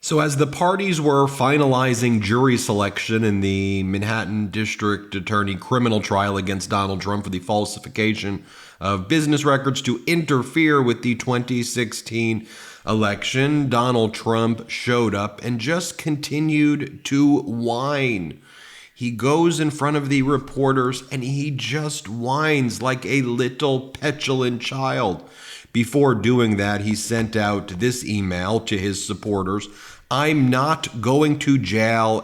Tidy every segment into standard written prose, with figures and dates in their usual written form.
So as the parties were finalizing jury selection in the Manhattan District Attorney criminal trial against Donald Trump for the falsification of business records to interfere with the 2016 election, Donald Trump showed up and just continued to whine. He goes in front of the reporters and he just whines like a little petulant child. Before doing that, he sent out this email to his supporters: "I'm not going to jail!"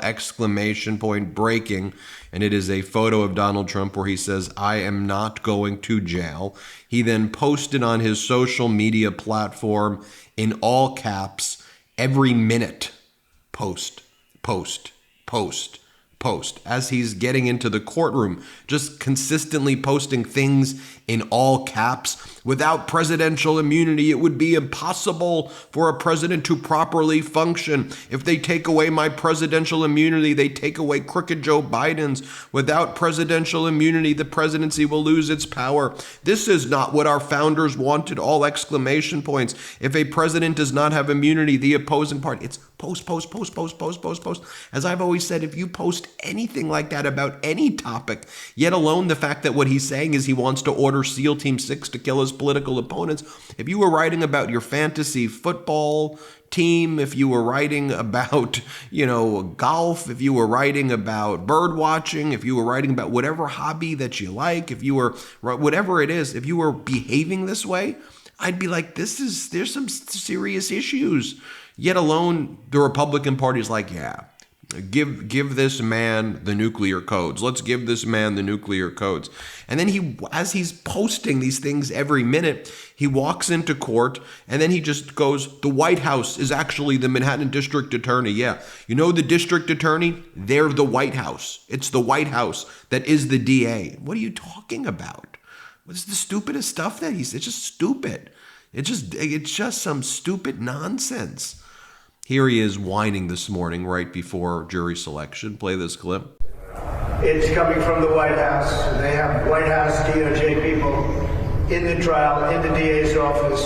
Breaking. And it is a photo of Donald Trump where he says, "I am not going to jail." He then posted on his social media platform in all caps, "Every minute, post, post, post, post," as he's getting into the courtroom, just consistently posting things in all caps. Without presidential immunity, it would be impossible for a president to properly function. If they take away my presidential immunity, they take away crooked Joe Biden's. Without presidential immunity, the presidency will lose its power. This is not what our founders wanted, all exclamation points. If a president does not have immunity, the opposing party, it's post, post, post, post, post, post, post. As I've always said, if you post anything like that about any topic, yet alone the fact that what he's saying is he wants to order SEAL Team 6 to kill his political opponents. If you were writing about your fantasy football team, if you were writing about, golf, if you were writing about bird watching, if you were writing about whatever hobby that you like, if you were, whatever it is, if you were behaving this way, I'd be like, there's some serious issues. Yet alone, the Republican Party is like, yeah, give this man the nuclear codes. Let's give this man the nuclear codes. And then as he's posting these things every minute, he walks into court and then he just goes, "The White House is actually the Manhattan District Attorney." Yeah. You know the District Attorney? They're the White House. It's the White House that is the DA. What are you talking about? What's the stupidest stuff that he says? It's just stupid. It's just some stupid nonsense. Here he is whining this morning right before jury selection. Play this clip. It's coming from the White House. They have White House DOJ people in the trial, in the DA's office,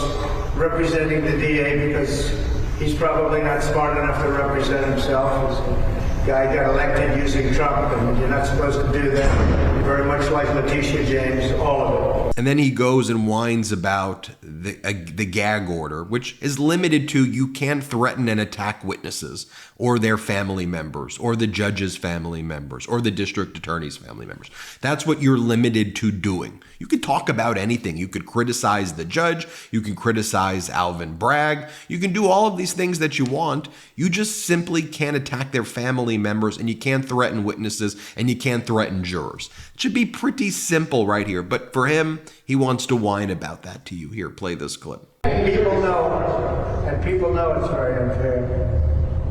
representing the DA because he's probably not smart enough to represent himself. This guy got elected using Trump, and you're not supposed to do that. Very much like Letitia James, all of it. And then he goes and whines about the gag order, which is limited to you can't threaten and attack witnesses or their family members or the judge's family members or the district attorney's family members. That's what you're limited to doing. You could talk about anything. You could criticize the judge. You can criticize Alvin Bragg. You can do all of these things that you want. You just simply can't attack their family members, and you can't threaten witnesses, and you can't threaten jurors. It should be pretty simple right here. But for him, he wants to whine about that to you. Here, play this clip. People know it's very unfair.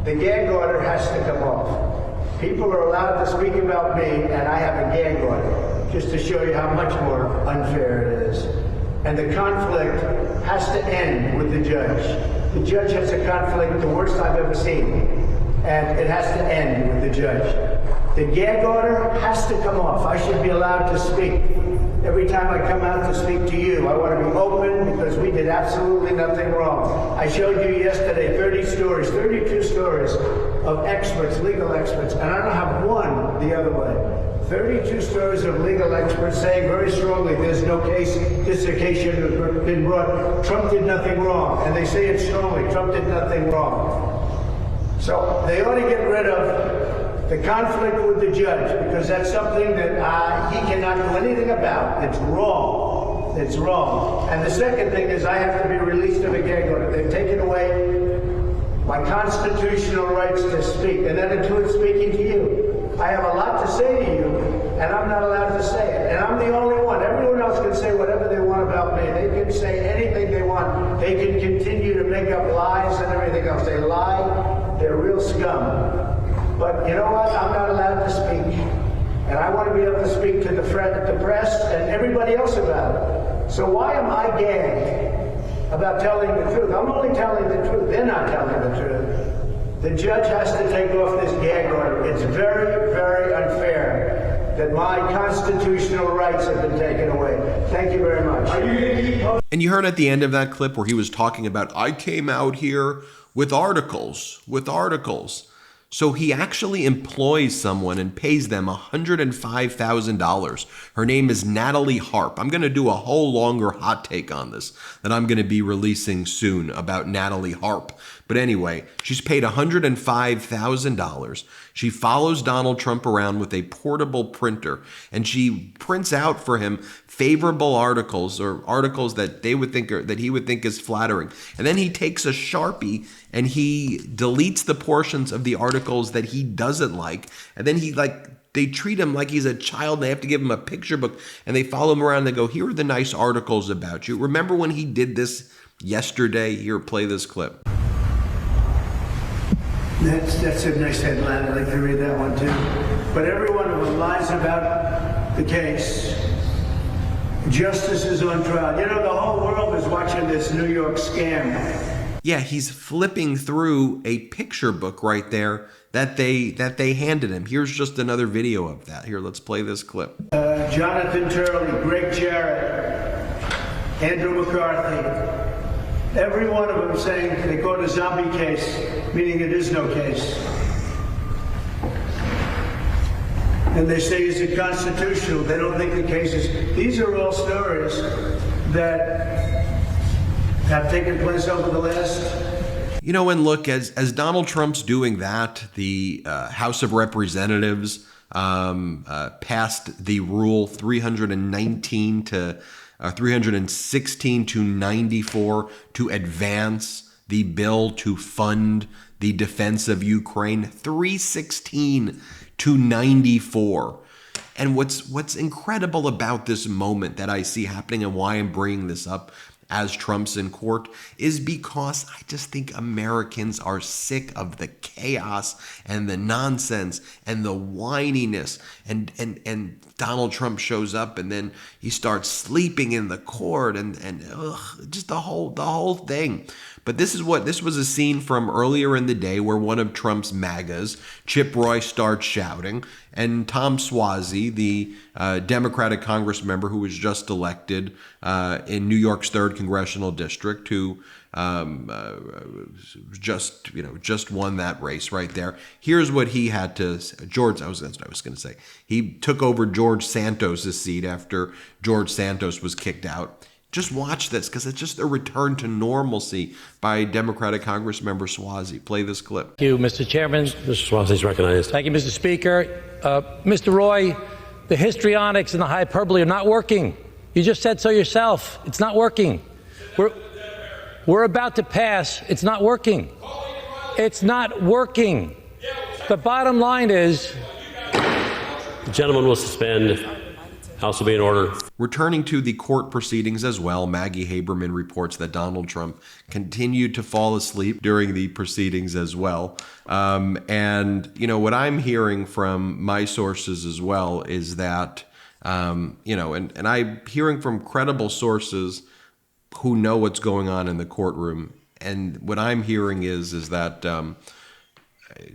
The gag order has to come off. People are allowed to speak about me, and I have a gag order, just to show you how much more unfair it is. And the conflict has to end with the judge. The judge has a conflict, the worst I've ever seen, and it has to end with the judge. The gag order has to come off. I should be allowed to speak. Every time I come out to speak to you, I want to be open because we did absolutely nothing wrong. I showed you yesterday 32 stories of experts, legal experts, and I don't have one the other way. 32 stories of legal experts saying very strongly there's no case, this occasion has been brought, Trump did nothing wrong. And they say it strongly, Trump did nothing wrong. So they ought to get rid of the conflict with the judge, because that's something that he cannot do anything about. It's wrong. It's wrong. And the second thing is I have to be released of a gag order. They've taken away my constitutional rights to speak, and that includes speaking to you. I have a lot to say to you, and I'm not allowed to say it. And I'm the only one. Everyone else can say whatever they want about me. They can say anything they want. They can continue to make up lies and everything else. They lie. They're real scum. But you know what? I'm not allowed to speak. And I want to be able to speak to the press and everybody else about it. So why am I gagged about telling the truth? I'm only telling the truth. They're not telling the truth. The judge has to take off this gag order. It's very, very unfair that my constitutional rights have been taken away. Thank you very much. And you heard at the end of that clip where he was talking about, I came out here with articles. So he actually employs someone and pays them $105,000. Her name is Natalie Harp. I'm going to do a whole longer hot take on this that I'm going to be releasing soon about Natalie Harp. But anyway, she's paid $105,000. She follows Donald Trump around with a portable printer, and she prints out for him favorable articles, or articles that he would think is flattering. And then he takes a Sharpie and he deletes the portions of the articles that he doesn't like. And then they treat him like he's a child, and they have to give him a picture book, and they follow him around and they go, here are the nice articles about you. Remember when he did this yesterday? Here, play this clip. That's a nice headline. I'd like to read that one too. But every one of them lies about the case. Justice is on trial. You know, the whole world is watching this New York scam. Yeah, he's flipping through a picture book right there that they handed him. Here's just another video of that. Here, let's play this clip. Jonathan Turley, Greg Jarrett, Andrew McCarthy. Every one of them saying they call it a zombie case, meaning it is no case. And they say, is it constitutional? They don't think the case is. These are all stories that have taken place over the last. You know, and look, as Donald Trump's doing that, the House of Representatives passed the Rule 316 to 94 to advance the bill to fund the defense of Ukraine. 316 to 94. And what's incredible about this moment that I see happening, and why I'm bringing this up as Trump's in court, is because I just think Americans are sick of the chaos and the nonsense and the whininess. And Donald Trump shows up, and then he starts sleeping in the court, and just the whole thing. But this was a scene from earlier in the day where one of Trump's MAGAs, Chip Roy, starts shouting, and Tom Suozzi, the Democratic Congress member who was just elected in New York's 3rd Congressional District, who just won that race right there. Here's what he had to say. That's what I was going to say. He took over George Santos' seat after George Santos was kicked out. Just watch this, because it's just a return to normalcy by Democratic Congress member Suozzi. Play this clip. Thank you, Mr. Chairman. Mr. Suozzi is recognized. Thank you, Mr. Speaker. Mr. Roy, the histrionics and the hyperbole are not working. You just said so yourself. It's not working. We're about to pass. It's not working. It's not working. The bottom line is... The gentleman will suspend. House will be in order. Returning to the court proceedings as well, Maggie Haberman reports that Donald Trump continued to fall asleep during the proceedings as well. And, you know, what I'm hearing from my sources as well is that, and I'm hearing from credible sources who know what's going on in the courtroom. And what I'm hearing is that,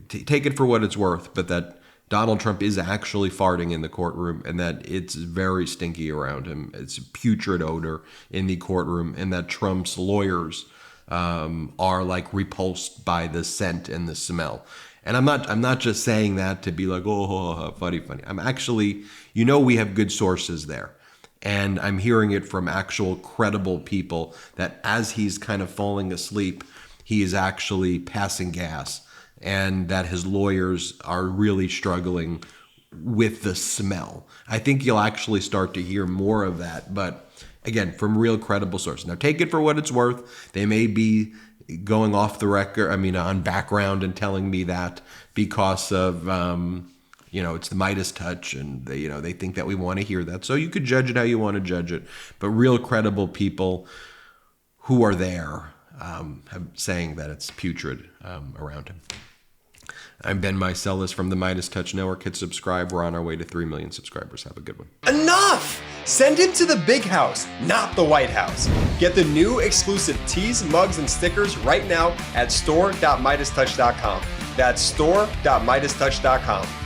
take it for what it's worth, but that Donald Trump is actually farting in the courtroom, and that it's very stinky around him. It's a putrid odor in the courtroom, and that Trump's lawyers are like repulsed by the scent and the smell. And I'm not just saying that to be like, oh, funny. I'm actually, we have good sources there. And I'm hearing it from actual credible people that as he's kind of falling asleep, he is actually passing gas, and that his lawyers are really struggling with the smell. I think you'll actually start to hear more of that, but again, from real credible sources. Now, take it for what it's worth. They may be going off the record, on background, and telling me that because of, it's the MeidasTouch, and they think that we want to hear that. So you could judge it how you want to judge it, but real credible people who are there saying that it's putrid around him. I'm Ben Meiselas from the MeidasTouch Network. Hit subscribe. We're on our way to 3 million subscribers. Have a good one. Enough! Send him to the big house, not the White House. Get the new exclusive tees, mugs, and stickers right now at store.meidastouch.com. That's store.meidastouch.com.